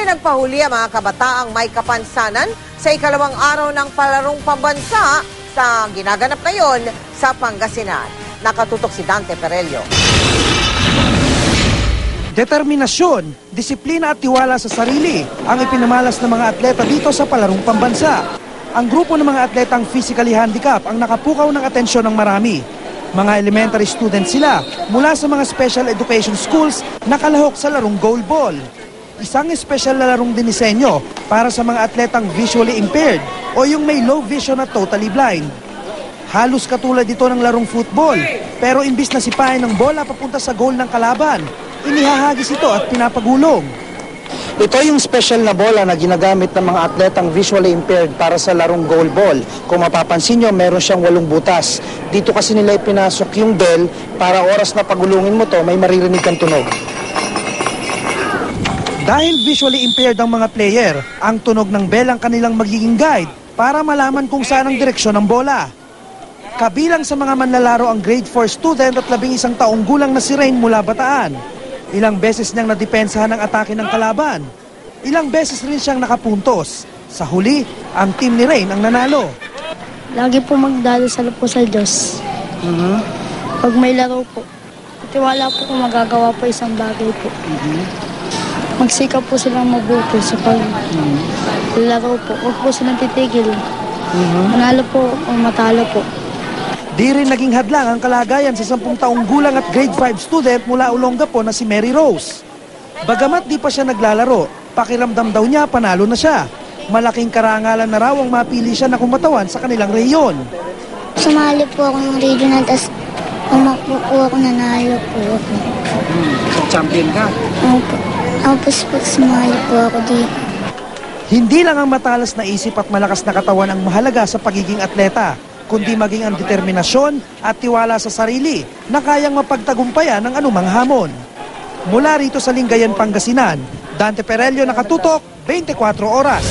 Muli nagpahuli ang mga kabataang may kapansanan sa ikalawang araw ng palarong pambansa sa ginaganap ngayon sa Pangasinan. Nakatutok si Dante Perello. Determinasyon, disiplina at tiwala sa sarili ang ipinamalas ng mga atleta dito sa palarong pambansa. Ang grupo ng mga atletang physically handicapped ang nakapukaw ng atensyon ng marami. Mga elementary students sila mula sa mga special education schools nakalahok sa larong goalball. Isang espesyal na larong dinisenyo para sa mga atletang visually impaired o yung may low vision at totally blind. Halos katulad dito ng larong football, pero imbis na sipahin ng bola papunta sa goal ng kalaban, inihahagis ito at pinapagulong. Ito yung special na bola na ginagamit ng mga atletang visually impaired para sa larong goalball. Kung mapapansin nyo, meron siyang 8 butas. Dito kasi nila ipinasok yung bell para oras na pagulungin mo to, may maririnig kang tunog. Dahil visually impaired ang mga player, ang tunog ng bell ang kanilang magiging guide para malaman kung saan ang direksyon ng bola. Kabilang sa mga manlalaro ang grade 4 student at 11 taong gulang na si Rain mula Bataan. Ilang beses niyang nadepensahan ang atake ng kalaban. Ilang beses rin siyang nakapuntos. Sa huli, ang team ni Rain ang nanalo. Lagi po magdadasal po sa Diyos. Pag may laro po, tiwala po kung magagawa po isang bagay po. Magsikap po silang mabuti sa paglaro po. Huwag po silang titigil. Manalo po o matalo po. Di rin naging hadlang ang kalagayan sa 10 taong gulang at grade 5 student mula Olongapo na si Mary Rose. Bagamat di pa siya naglalaro, pakiramdam daw niya panalo na siya. Malaking karangalan na raw ang mapili siya na kumatawan sa kanilang rehiyon. Sumali po ako ng regional, tapos umakbo po ako, nanalo po ako. Champion ka? Opo. Tapos po sumali po ako dito. Hindi lang ang matalas na isip at malakas na katawan ang mahalaga sa pagiging atleta, kundi maging ang determinasyon at tiwala sa sarili na kayang mapagtagumpayan ng anumang hamon. Mula rito sa Lingayen, Pangasinan, Dante Perello, nakatutok, 24 oras.